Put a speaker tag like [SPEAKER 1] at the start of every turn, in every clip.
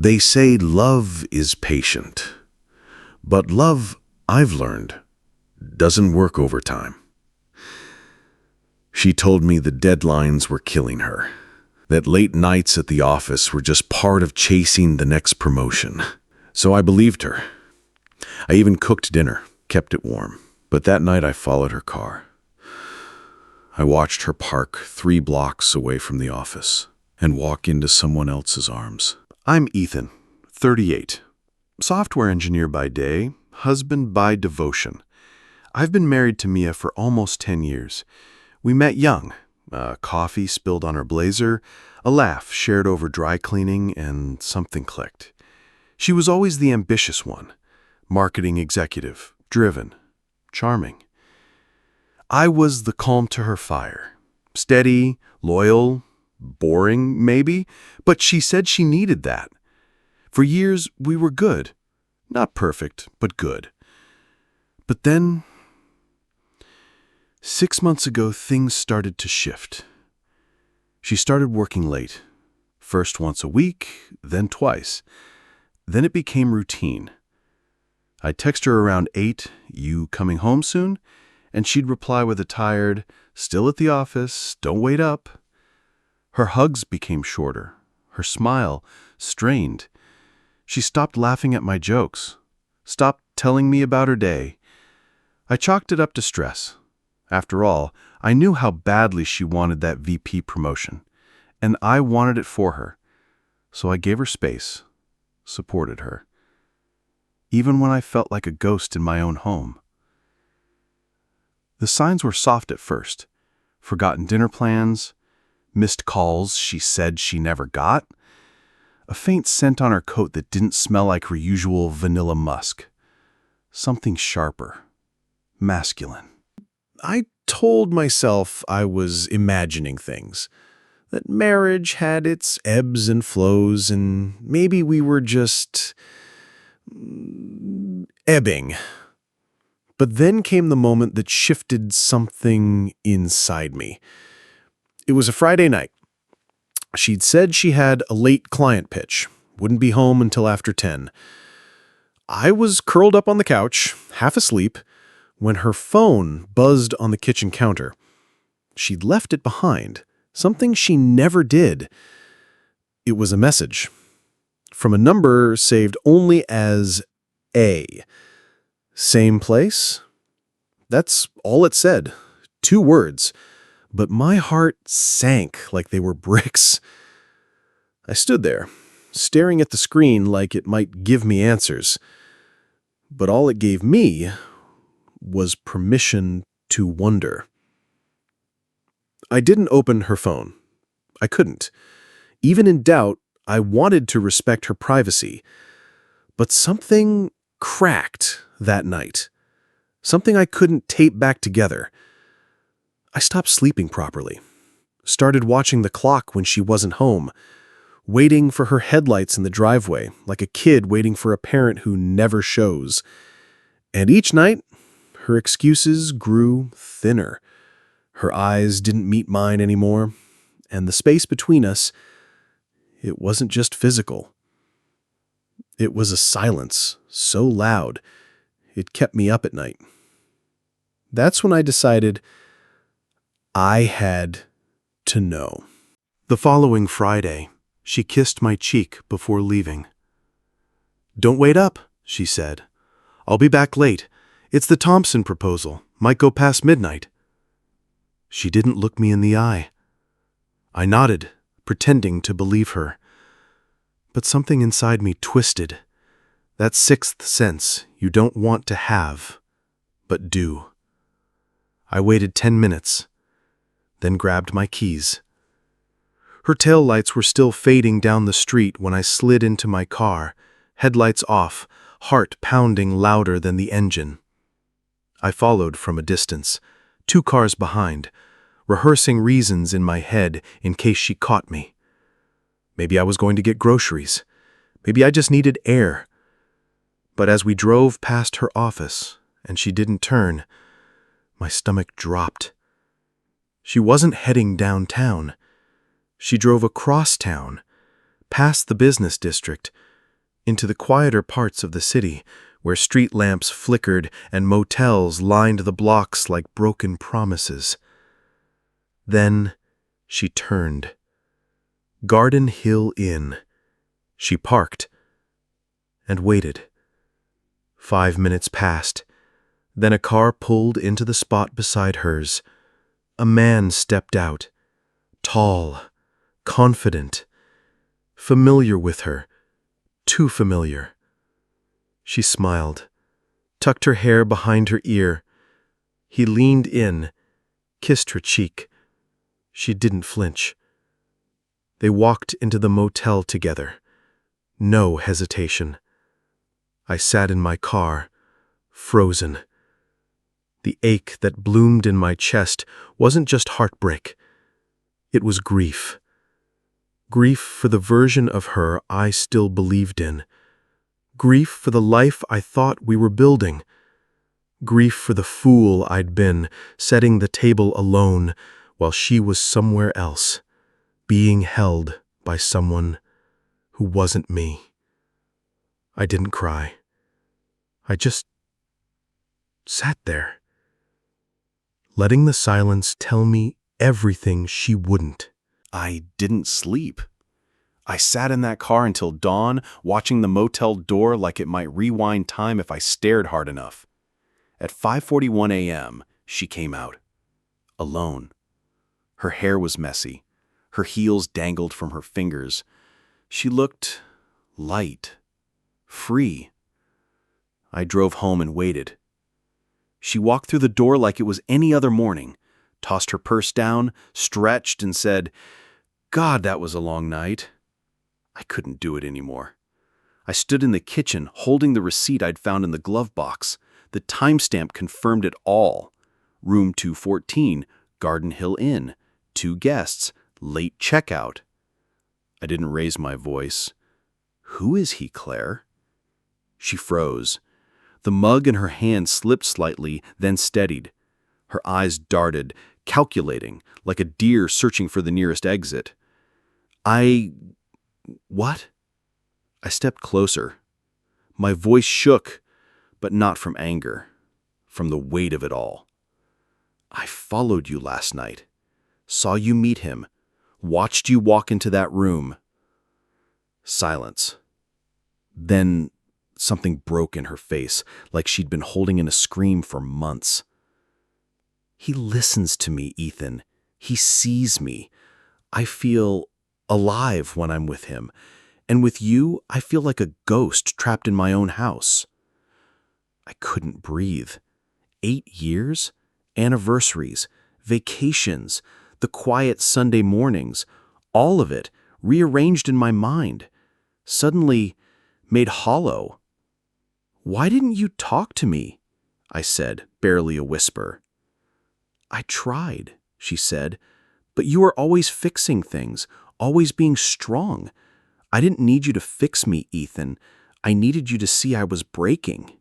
[SPEAKER 1] They say love is patient, but love, I've learned, doesn't work over time. She told me the deadlines were killing her, that late nights at the office were just part of chasing the next promotion. So I believed her. I even cooked dinner, kept it warm. But that night I followed her car. I watched her park 3 blocks away from the office and walk into someone else's arms.
[SPEAKER 2] I'm Ethan, 38. Software engineer by day, husband by devotion. I've been married to Mia for almost 10 years. We met young. Coffee spilled on her blazer, a laugh shared over dry cleaning, and something clicked. She was always the ambitious one, marketing executive, driven, charming. I was the calm to her fire. Steady, loyal, boring, maybe, but she said she needed that. For years, we were good. Not perfect, but good. But then, 6 months ago, things started to shift. She started working late. First once a week, then twice. Then it became routine. I'd text her around 8, "You coming home soon?" And she'd reply with a tired, "Still at the office, don't wait up." Her hugs became shorter, her smile strained. She stopped laughing at my jokes, stopped telling me about her day. I chalked it up to stress. After all, I knew how badly she wanted that VP promotion, and I wanted it for her. So I gave her space, supported her, even when I felt like a ghost in my own home. The signs were soft at first. Forgotten dinner plans, missed calls she said she never got, a faint scent on her coat that didn't smell like her usual vanilla musk. Something sharper, masculine. I told myself I was imagining things, that marriage had its ebbs and flows, and maybe we were just ebbing. But then came the moment that shifted something inside me. It was a Friday night. She'd said she had a late client pitch, wouldn't be home until after 10. I was curled up on the couch, half asleep, when her phone buzzed on the kitchen counter. She'd left it behind, something she never did. It was a message from a number saved only as A. Same place? That's all it said. 2 words. But my heart sank like they were bricks. I stood there, staring at the screen like it might give me answers. But all it gave me was permission to wonder. I didn't open her phone. I couldn't. Even in doubt, I wanted to respect her privacy. But something cracked that night. Something I couldn't tape back together. I stopped sleeping properly. Started watching the clock when she wasn't home. Waiting for her headlights in the driveway, like a kid waiting for a parent who never shows. And each night, her excuses grew thinner. Her eyes didn't meet mine anymore. And the space between us, it wasn't just physical. It was a silence so loud, it kept me up at night. That's when I decided I had to know. The following Friday, she kissed my cheek before leaving. "Don't wait up," she said. "I'll be back late. It's the Thompson proposal. Might go past midnight." She didn't look me in the eye. I nodded, pretending to believe her. But something inside me twisted. That 6th sense you don't want to have, but do. I waited 10 minutes, then grabbed my keys. Her taillights were still fading down the street when I slid into my car, headlights off, heart pounding louder than the engine. I followed from a distance, 2 cars behind, rehearsing reasons in my head in case she caught me. Maybe I was going to get groceries. Maybe I just needed air. But as we drove past her office and she didn't turn, my stomach dropped. She wasn't heading downtown. She drove across town, past the business district, into the quieter parts of the city, where street lamps flickered and motels lined the blocks like broken promises. Then she turned. Garden Hill Inn. She parked and waited. 5 minutes passed. Then a car pulled into the spot beside hers. A man stepped out, tall, confident, familiar with her, too familiar. She smiled, tucked her hair behind her ear. He leaned in, kissed her cheek. She didn't flinch. They walked into the motel together. No hesitation. I sat in my car, frozen. The ache that bloomed in my chest wasn't just heartbreak. It was grief. Grief for the version of her I still believed in. Grief for the life I thought we were building. Grief for the fool I'd been, setting the table alone while she was somewhere else, being held by someone who wasn't me. I didn't cry. I just sat there, letting the silence tell me everything she wouldn't.
[SPEAKER 3] I didn't sleep. I sat in that car until dawn, watching the motel door like it might rewind time if I stared hard enough. At 5:41 a.m., she came out. Alone. Her hair was messy. Her heels dangled from her fingers. She looked light, free. I drove home and waited. She walked through the door like it was any other morning, tossed her purse down, stretched, and said, "God, that was a long night." I couldn't do it anymore. I stood in the kitchen, holding the receipt I'd found in the glove box. The timestamp confirmed it all. Room 214, Garden Hill Inn. 2 guests, late checkout. I didn't raise my voice. "Who is he, Claire?" She froze. The mug in her hand slipped slightly, then steadied. Her eyes darted, calculating, like a deer searching for the nearest exit. What? I stepped closer. My voice shook, but not from anger, from the weight of it all. "I followed you last night, saw you meet him, watched you walk into that room." Silence. Then something broke in her face, like she'd been holding in a scream for months. "He listens to me, Ethan. He sees me. I feel alive when I'm with him. And with you, I feel like a ghost trapped in my own house." I couldn't breathe. 8 years? Anniversaries, vacations, the quiet Sunday mornings, all of it rearranged in my mind, suddenly made hollow. "Why didn't you talk to me?" I said, barely a whisper. "I tried," she said, "but you were always fixing things, always being strong. I didn't need you to fix me, Ethan. I needed you to see I was breaking."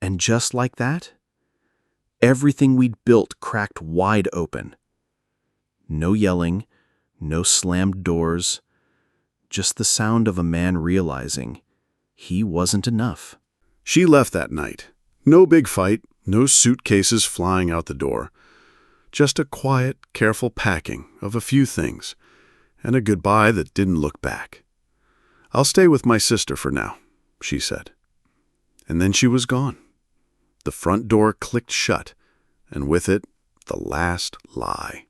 [SPEAKER 3] And just like that, everything we'd built cracked wide open. No yelling, no slammed doors, just the sound of a man realizing he wasn't enough.
[SPEAKER 1] She left that night. No big fight, no suitcases flying out the door. Just a quiet, careful packing of a few things, and a goodbye that didn't look back. "I'll stay with my sister for now," she said. And then she was gone. The front door clicked shut, and with it, the last lie.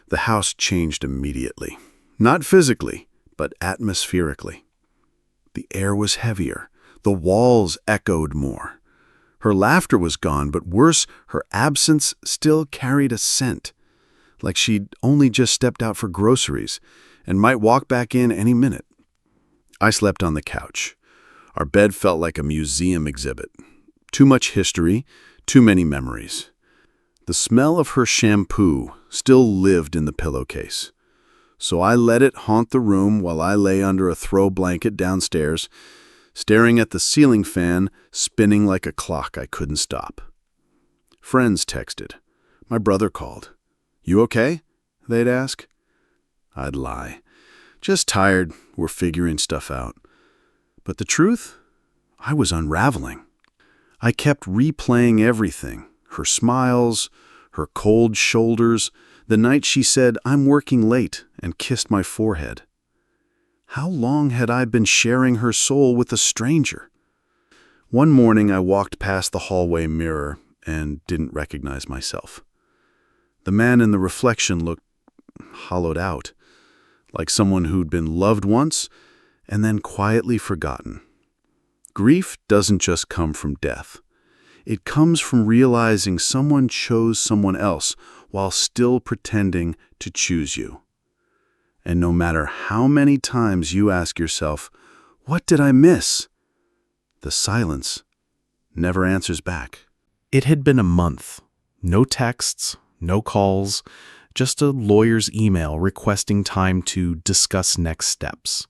[SPEAKER 1] The house changed immediately. Not physically, but atmospherically. The air was heavier. The walls echoed more. Her laughter was gone, but worse, her absence still carried a scent, like she'd only just stepped out for groceries and might walk back in any minute. I slept on the couch. Our bed felt like a museum exhibit. Too much history, too many memories. The smell of her shampoo still lived in the pillowcase. So I let it haunt the room while I lay under a throw blanket downstairs, staring at the ceiling fan spinning like a clock I couldn't stop. Friends texted. My brother called. "You okay?" they'd ask. I'd lie. "Just tired. We're figuring stuff out."
[SPEAKER 3] But the truth? I was unraveling. I kept replaying everything. Her smiles, her cold shoulders, the night she said, "I'm working late," and kissed my forehead. How long had I been sharing her soul with a stranger? One morning I walked past the hallway mirror and didn't recognize myself. The man in the reflection looked hollowed out, like someone who'd been loved once and then quietly forgotten. Grief doesn't just come from death. It comes from realizing someone chose someone else while still pretending to choose you. And no matter how many times you ask yourself, "What did I miss?" the silence never answers back.
[SPEAKER 2] It had been a month. No texts, no calls, just a lawyer's email requesting time to discuss next steps.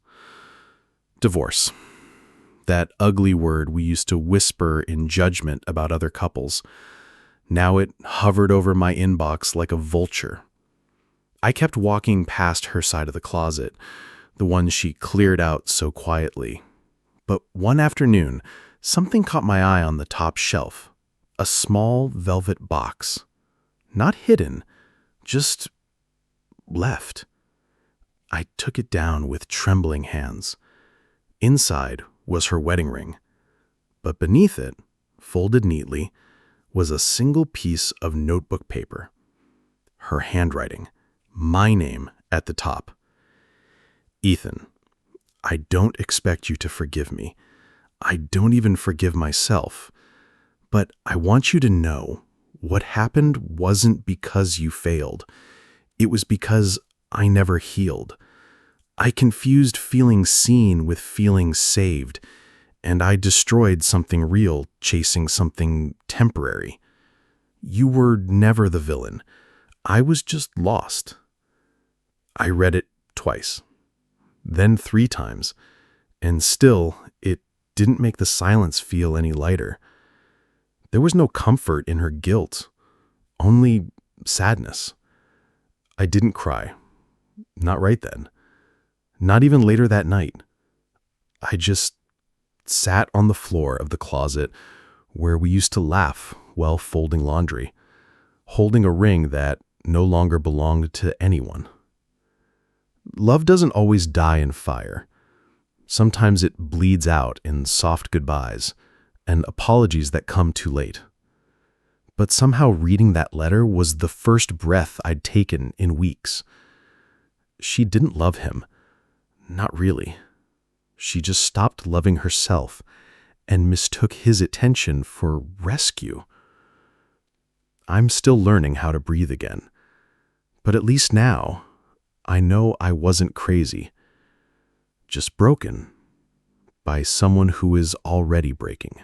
[SPEAKER 2] Divorce. That ugly word we used to whisper in judgment about other couples. Now it hovered over my inbox like a vulture. I kept walking past her side of the closet, the one she cleared out so quietly. But one afternoon, something caught my eye on the top shelf. A small velvet box. Not hidden, just left. I took it down with trembling hands. Inside was her wedding ring, but beneath it, folded neatly, was a single piece of notebook paper. Her handwriting, my name at the top. "Ethan, I don't expect you to forgive me. I don't even forgive myself. But I want you to know what happened wasn't because you failed. It was because I never healed. I confused feeling seen with feeling saved, and I destroyed something real chasing something temporary. You were never the villain. I was just lost." I read it twice, then 3 times, and still it didn't make the silence feel any lighter. There was no comfort in her guilt, only sadness. I didn't cry. Not right then. Not even later that night. I just sat on the floor of the closet where we used to laugh while folding laundry, holding a ring that no longer belonged to anyone. Love doesn't always die in fire. Sometimes it bleeds out in soft goodbyes and apologies that come too late. But somehow reading that letter was the first breath I'd taken in weeks. She didn't love him. Not really. She just stopped loving herself and mistook his attention for rescue. I'm still learning how to breathe again. But at least now, I know I wasn't crazy. Just broken by someone who is already breaking.